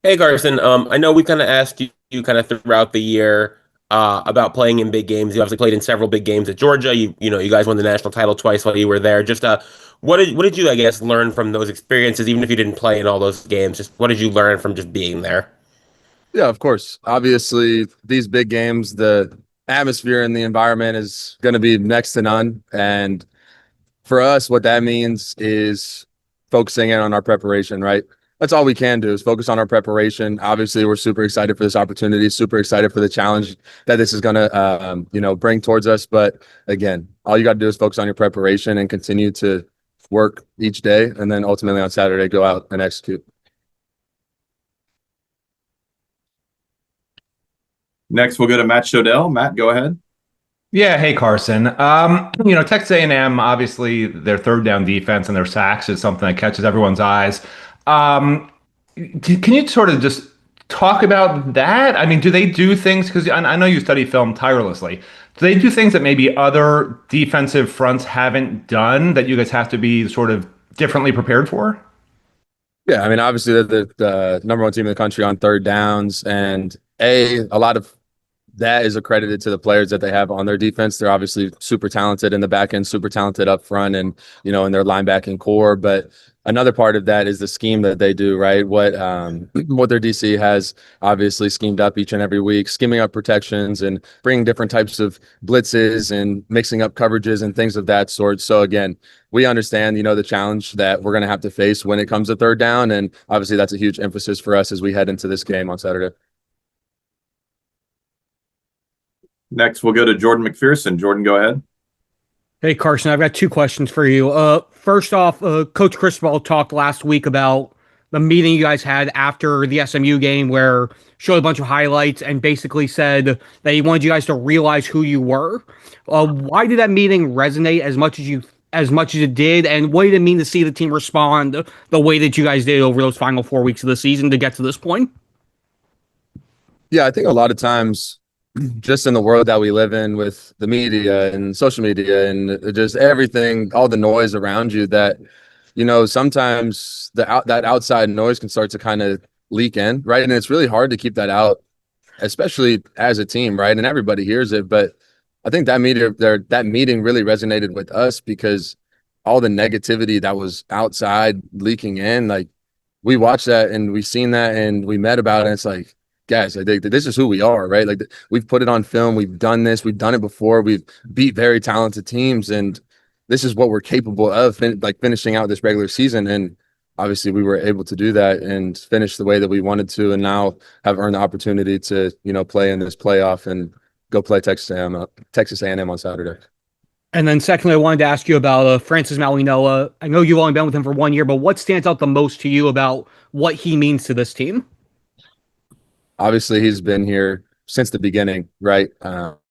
Hey Carson, I know we kind of asked you kind of throughout the year about playing in big games. You obviously played in several big games at Georgia. You know you guys won the national title twice while you were there. Just what did you I guess learn from those experiences, even if you didn't play in all those games? Just what did you learn from just being there? Yeah, of course. Obviously, these big games, the atmosphere and the environment is going to be next to none. And for us, what that means is focusing in on our preparation, right? That's all we can do is focus on our preparation. Obviously, we're super excited for this opportunity, super excited for the challenge that this is going to, bring towards us. But again, all you got to do is focus on your preparation and continue to work each day. And then ultimately on Saturday, go out and execute. Next, we'll go to Matt Shodell. Matt, go ahead. Yeah, hey Carson. Texas A&M, obviously their third down defense and their sacks is something that catches everyone's eyes. Um, can you sort of just talk about that? I mean, do they do things, because I know you study film tirelessly. Do they do things that maybe other defensive fronts haven't done that you guys have to be sort of differently prepared for? Yeah, I mean, obviously they're the number one team in the country on third downs, and a lot of that is accredited to the players that they have on their defense. They're obviously super talented in the back end, super talented up front, and in their linebacking core. But another part of that is the scheme that they do, right? What their DC has obviously schemed up each and every week, scheming up protections and bringing different types of blitzes and mixing up coverages and things of that sort. So again, we understand, the challenge that we're going to have to face when it comes to third down, and obviously that's a huge emphasis for us as we head into this game on Saturday. Next, we'll go to Jordan McPherson. Jordan, go ahead. Hey Carson, I've got two questions for you. First off, Coach Cristobal talked last week about the meeting you guys had after the SMU game, where showed a bunch of highlights and basically said that he wanted you guys to realize who you were. Why did that meeting resonate as much as it did, and what did it mean to see the team respond the way that you guys did over those final 4 weeks of the season to get to this point? Yeah, I think a lot of times, just in the world that we live in with the media and social media and just everything, all the noise around you, that sometimes that outside noise can start to kind of leak in, right? And it's really hard to keep that out, especially as a team, right? And everybody hears it, but I think that meeting really resonated with us because all the negativity that was outside leaking in, like we watched that and we seen that and we met about it. And it's like, guys, I think that this is who we are, right? Like we've put it on film, we've done this, we've done it before, we've beat very talented teams, and this is what we're capable of, finishing out this regular season. And obviously, we were able to do that and finish the way that we wanted to, and now have earned the opportunity to, play in this playoff and go play Texas A&M on Saturday. And then secondly, I wanted to ask you about Francis Mauigoa. I know you've only been with him for 1 year, but what stands out the most to you about what he means to this team? Obviously, he's been here since the beginning, right?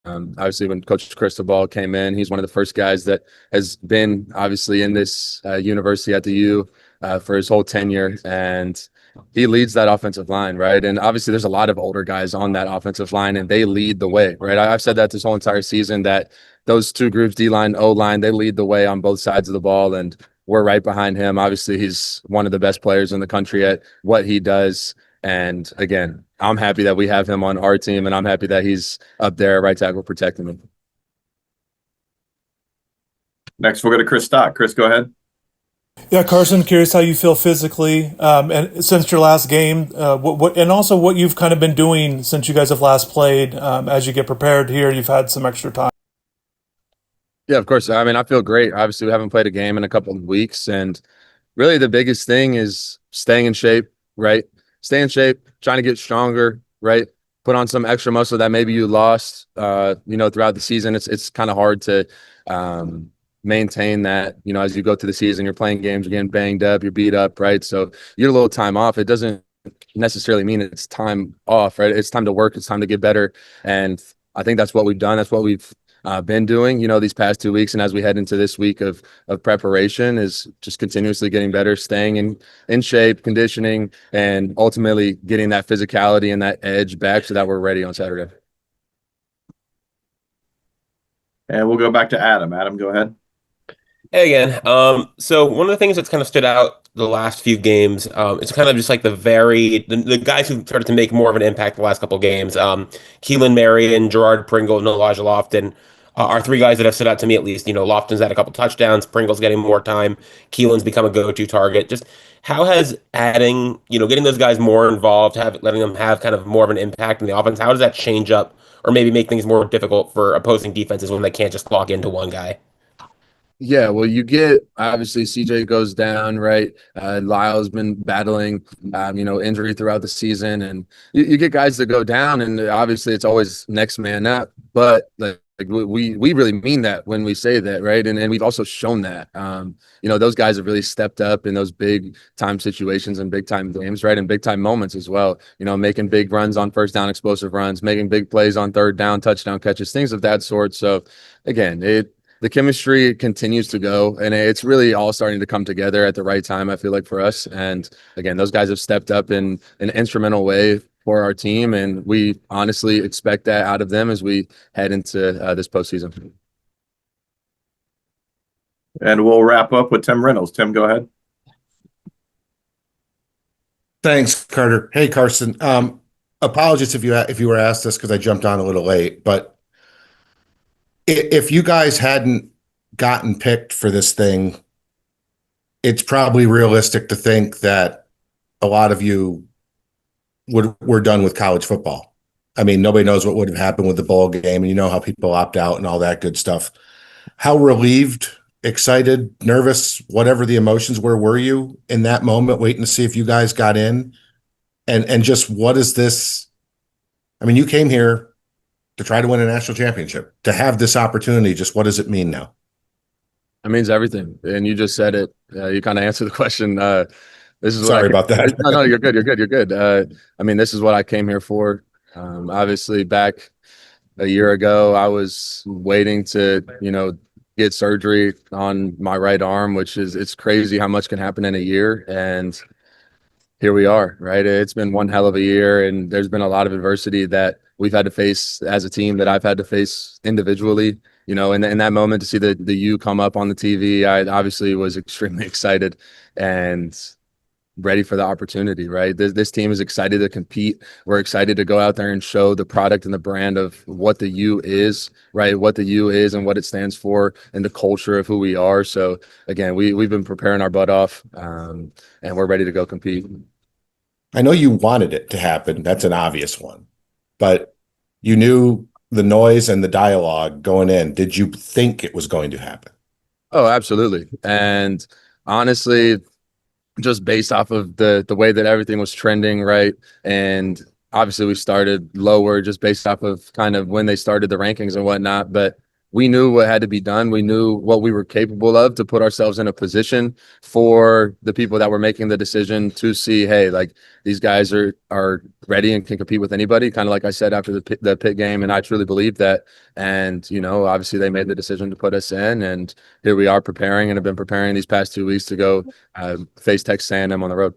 Obviously, when Coach Cristobal came in, he's one of the first guys that has been obviously in this university at the U for his whole tenure, and he leads that offensive line, right? And obviously, there's a lot of older guys on that offensive line, and they lead the way, right? I've said that this whole entire season, that those two groups, D line, O line, they lead the way on both sides of the ball, and we're right behind him. Obviously, he's one of the best players in the country at what he does. And again, I'm happy that we have him on our team, and I'm happy that he's up there right tackle protecting him. Next, we'll go to Chris Stock. Chris, go ahead. Yeah, Carson, curious how you feel physically, and since your last game, and also what you've kind of been doing since you guys have last played. As you get prepared here, you've had some extra time. Yeah, of course. I mean, I feel great. Obviously, we haven't played a game in a couple of weeks, and really the biggest thing is staying in shape, right? Stay in shape, trying to get stronger, right? Put on some extra muscle that maybe you lost, throughout the season. It's kind of hard to maintain that, as you go through the season. You're playing games, you're getting banged up, you're beat up, right? So you get a little time off. It doesn't necessarily mean it's time off, right? It's time to work. It's time to get better. And I think that's what we've done. That's what we've been doing, these past 2 weeks. And as we head into this week of preparation, is just continuously getting better, staying in shape, conditioning, and ultimately getting that physicality and that edge back so that we're ready on Saturday. And we'll go back to Adam. Adam, go ahead. Hey again. So one of the things that's kind of stood out the last few games. It's kind of just like the guys who started to make more of an impact the last couple of games. Keelan Marion, Gerard Pringle, and Elijah Lofton are three guys that have stood out to me at least. Lofton's had a couple touchdowns. Pringle's getting more time. Keelan's become a go-to target. Just how has adding, getting those guys more involved, letting them have kind of more of an impact in the offense, how does that change up or maybe make things more difficult for opposing defenses when they can't just lock into one guy? Yeah, well, you get obviously CJ goes down, right? Lyle's been battling, injury throughout the season, and you get guys that go down, and obviously it's always next man up. But like we really mean that when we say that, right? And we've also shown that. Those guys have really stepped up in those big time situations and big time games, right? And big time moments as well. Making big runs on first down, explosive runs, making big plays on third down, touchdown catches, things of that sort. So again, the chemistry continues to go, and it's really all starting to come together at the right time, I feel like, for us. And again, those guys have stepped up in an instrumental way for our team, and we honestly expect that out of them as we head into this postseason. And we'll wrap up with Tim Reynolds. Tim, go ahead. Thanks, Carter. Hey, Carson. Apologies if you were asked this because I jumped on a little late, but if you guys hadn't gotten picked for this thing, it's probably realistic to think that a lot of you were done with college football. I mean, nobody knows what would have happened with the bowl game, and you know how people opt out and all that good stuff. How relieved, excited, nervous, whatever the emotions were you in that moment, waiting to see if you guys got in? And just what is this? I mean, you came here to try to win a national championship, to have this opportunity. Just what does it mean now? It means everything. And you just said it. You kind of answered the question. This is Sorry about that. No, you're good. You're good. You're good. This is what I came here for. Obviously, back a year ago, I was waiting to, get surgery on my right arm, it's crazy how much can happen in a year. And here we are, right? It's been one hell of a year, and there's been a lot of adversity that we've had to face as a team, that I've had to face individually. In that moment, to see the U come up on the TV, I obviously was extremely excited and ready for the opportunity, right? This team is excited to compete. We're excited to go out there and show the product and the brand of what the U is, right? What the U is and what it stands for, and the culture of who we are. So again, we've been preparing our butt off, and we're ready to go compete. I know you wanted it to happen. That's an obvious one, but you knew the noise and the dialogue going in. Did you think it was going to happen? Oh, absolutely. And honestly, just based off of the way that everything was trending, right? And obviously we started lower just based off of kind of when they started the rankings and whatnot, but we knew what had to be done. We knew what we were capable of to put ourselves in a position for the people that were making the decision to see, hey, like these guys are ready and can compete with anybody, kind of like I said after the Pitt game. And I truly believe that. And, obviously they made the decision to put us in, and here we are preparing and have been preparing these past 2 weeks to go face Texas A&M on the road.